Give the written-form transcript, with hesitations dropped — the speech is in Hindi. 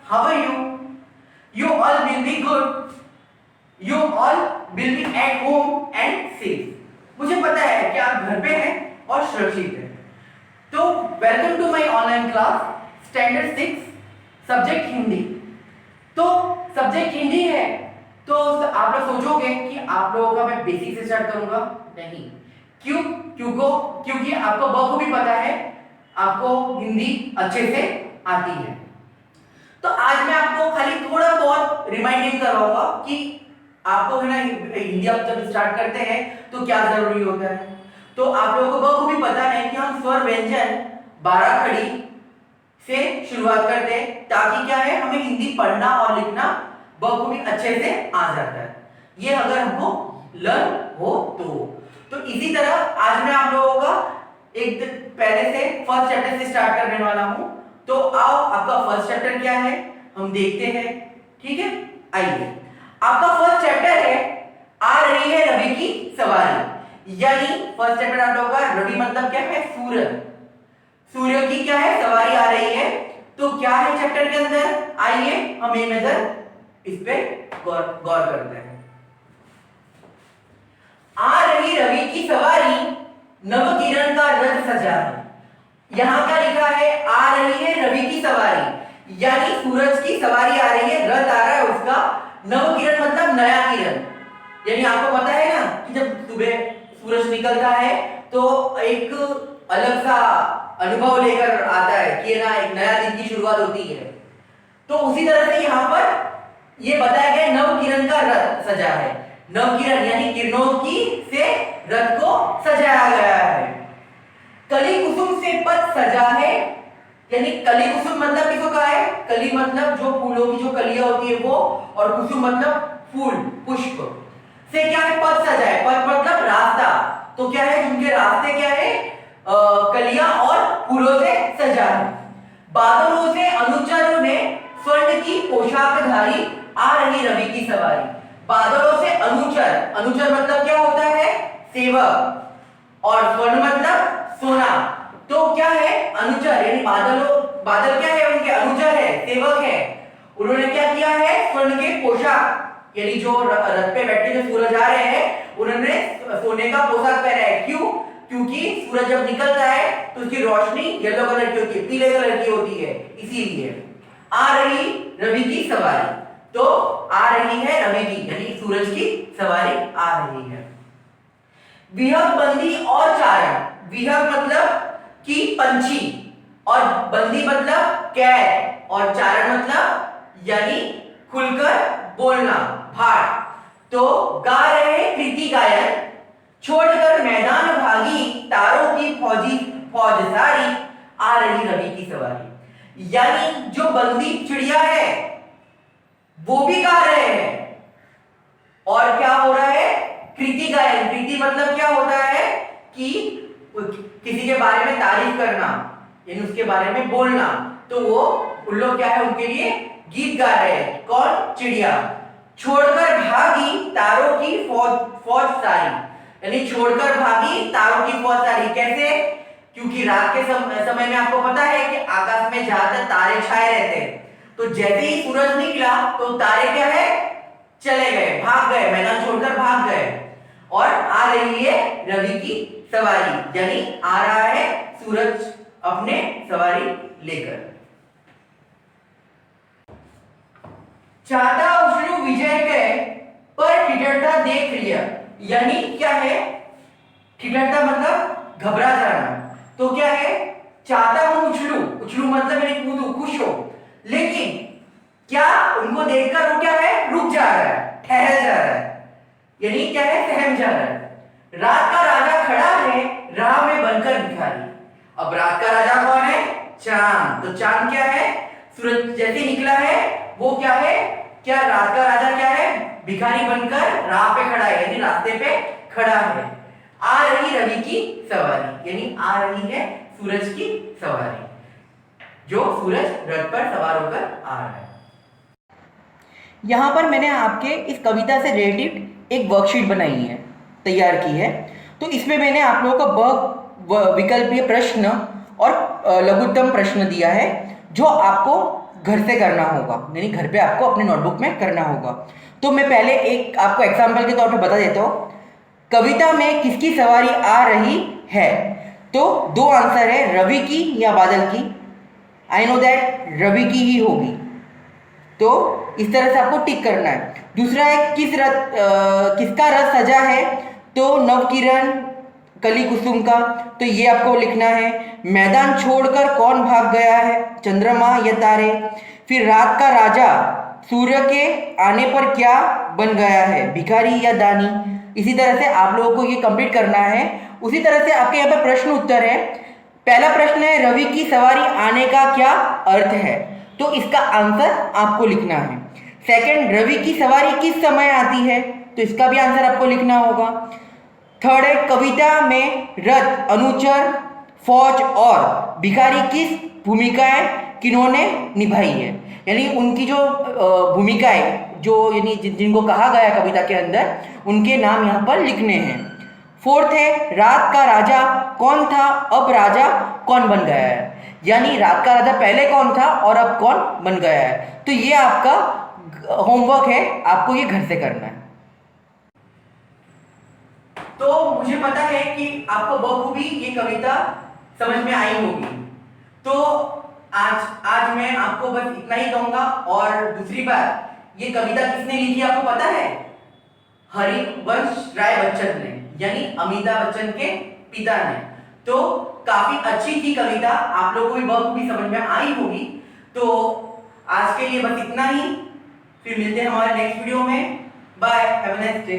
How are you? You all will be good. You all will be at home and safe. मुझे पता है कि आप घर पे हैं और सुरक्षित हैं। तो welcome to my online class standard 6 subject Hindi. तो सब्जेक्ट हिंदी है तो आप लोग सोचोगे कि आप लोगों का मैं बेसिक से स्टार्ट करूंगा, नहीं। क्यों? क्योंकि आपको बखूबी पता है, आपको हिंदी अच्छे से आती है। तो आज मैं आपको खाली थोड़ा बहुत रिमाइंडिंग करवाऊंगा कि आपको है ना हिंदी आप जब स्टार्ट करते हैं तो क्या जरूरी होता है। तो आप लोगों को बखूबी पता है कि हम स्वर व्यंजन 12 खड़ी से शुरुआत करते हैं ताकि क्या है हमें हिंदी पढ़ना और लिखना बखूबी अच्छे से आ जाता है, ये अगर हमको लर्न हो तो इसी तरह आज मैं आप लोगों का एक पहले से फर्स्ट चैप्टर से स्टार्ट करने वाला हूं। तो आओ आपका फर्स्ट चैप्टर क्या है हम देखते हैं, ठीक है। आइए, आपका फर्स्ट चैप्टर है आ रही है रवि की सवारी। यानी फर्स्ट चैप्टर आप लोगों का रवि मतलब क्या है, सूर्य की क्या है सवारी आ रही है। तो क्या है चैप्टर के अंदर, आइए हम एक नजर इस पे गौर करते हैं। आ रही रवि की सवारी नव किरण का रथ सजा है। यहां क्या लिखा है, आ रही है रवि की सवारी, यानी सूरज की सवारी आ रही है, रथ आ रहा है उसका। नव किरण मतलब नया किरण, यानी आपको पता है ना कि जब सुबह सूरज निकलता है तो एक अलग सा अनुभव लेकर आता है कि ना एक नया दिन की शुरुआत होती है। तो उसी तरह से यहां पर ये बताया गया नव किरण का रथ सजा है। नव किरण यानी किरणों की से रथ को सजाया गया है। कली कुसुम से पथ सजा है, यानी कली कुसुम मतलब किसको कहा है, कली मतलब जो फूलों की जो कलियां होती है वो, और कुसुम मतलब फूल पुष्प से क्या है पथ सजा है। पथ मतलब रास्ता, तो क्या है उनके रास्ते क्या है कलियां और फूलों से सजा है। बादलों से अनुचर ने स्वर्ण की पोशाक धारी आ रही रवि की सवारी। बादलों से अनुचर, अनुचर मतलब क्या होता है सेवक, और स्वर्ण मतलब सोना। तो क्या है अनुचर यानी बादल क्या है उनके अनुचर है, सेवक है। उन्होंने क्या किया है स्वर्ण के पोशाक, यानी जो रथ पे बैठे जो सूरज आ रहे हैं उन्होंने सोने का पोशाक पहना है। क्यों? क्योंकि सूरज जब निकलता है तो उसकी रोशनी येलो कलर की होती है, पीले कलर की होती है, इसीलिए आ रही रवि की सवारी। तो आ रही है रवि की यानी सूरज की सवारी आ रही है। विहग बंदी और चारण, विहग मतलब कि पंछी, और बंदी मतलब कैद, और चारण मतलब यानी खुलकर बोलना भाट। तो गा रहे कृति गायन छोड़कर मैदान भागी तारों की फौज सारी आ रही रवि की सवारी। यानी जो बंदी चिड़िया है वो भी गा रहे हैं, और क्या हो रहा है कृति गायन। कृति मतलब क्या होता है कि किसी के बारे में तारीफ करना, यानी उसके बारे में बोलना। तो वो उन लोग क्या है उनके लिए गीत गा रहे हैं, कौन, चिड़िया। छोड़कर भागी तारों की फौज सारी, यानी छोड़कर भागी तारों की फौज सारी। कैसे? क्योंकि रात के समय में आपको पता है कि आकाश में ज्यादातर तारे छाए रहते हैं। तो जैसे ही सूरज निकला तो तारे क्या है चले गए, भाग गए, मैदान छोड़कर भाग गए। और आ रही है रवि की सवारी, यानी आ रहा है सूरज अपने सवारी लेकर। चाहता उछलू विजय के पर ठिठुरता देख लिया, यानी क्या है ठिठुरता मतलब घबरा जाना। तो क्या है चाहता हूं उछलू मतलब यानी कूदू, खुश हो, लेकिन क्या उनको देखकर वो क्या है रुक जा रहा है, ठहर जा रहा है, यानी क्या है सहम जा रहा है। रात का राजा खड़ा है राह में बनकर भिखारी। अब रात का राजा कौन है, चांद। तो चांद क्या है, सूरज जैसे निकला है वो क्या है, क्या रात का राजा क्या है भिखारी बनकर राह पे खड़ा है, यानी रास्ते पे खड़ा है। आ रही रवि की सवारी, यानी आ रही है सूरज की सवारी, जो सूरज रथ पर सवार होकर आ रहा है। यहाँ पर मैंने आपके इस कविता से रिलेटेड एक वर्कशीट बनाई है, तैयार की है। तो इसमें मैंने आप लोगों को विकल्पीय प्रश्न और लघुत्तम प्रश्न दिया है, जो आपको घर से करना होगा, यानी घर पे आपको अपने नोटबुक में करना होगा। तो मैं पहले एक आपको एग्जाम्पल के तौर पे बता देता हूँ। कविता में किसकी सवारी आ रही है? तो दो आंसर है, रवि की या बादल की। आई नो दैट रवि की ही होगी, तो इस तरह से आपको टिक करना है। दूसरा है किसका रथ सजा है? तो नवकिरण कली कुसुम का, तो ये आपको लिखना है। मैदान छोड़कर कौन भाग गया है? चंद्रमा या तारे? फिर रात का राजा सूर्य के आने पर क्या बन गया है? भिखारी या दानी? इसी तरह से आप लोगों को ये कंप्लीट करना है। उसी तरह से आपके यहाँ पे प्रश्न उत्तर है। पहला प्रश्न है, रवि की सवारी आने का क्या अर्थ है? तो इसका आंसर आपको लिखना है। सेकंड, रवि की सवारी किस समय आती है? तो इसका भी आंसर आपको लिखना होगा। थर्ड है, कविता में रथ, अनुचर, फौज और भिखारी किस भूमिकाएं किन्होंने निभाई है? यानी उनकी जो भूमिकाएं, जो यानी जिनको कहा गया कविता के अंदर, उनके नाम यहाँ पर लिखने हैं। फोर्थ है, रात का राजा कौन था, अब राजा कौन बन गया है? यानी रात का राजा पहले कौन था और अब कौन बन गया है? तो ये आपका होमवर्क है, आपको ये घर से करना है। तो मुझे पता है कि आपको बखूबी ये कविता समझ में आई होगी। तो आज मैं आपको बस इतना ही कहूंगा। और दूसरी बात, ये कविता किसने लिखी आपको पता है? हरिवंश राय बच्चन ने, यानी अमिताभ बच्चन के पिता ने। तो काफी अच्छी थी कविता, आप लोगों को भी बखूबी समझ में आई होगी। तो आज के लिए बस इतना ही, फिर मिलते हैं हमारे नेक्स्ट वीडियो में। Bye, have a nice day.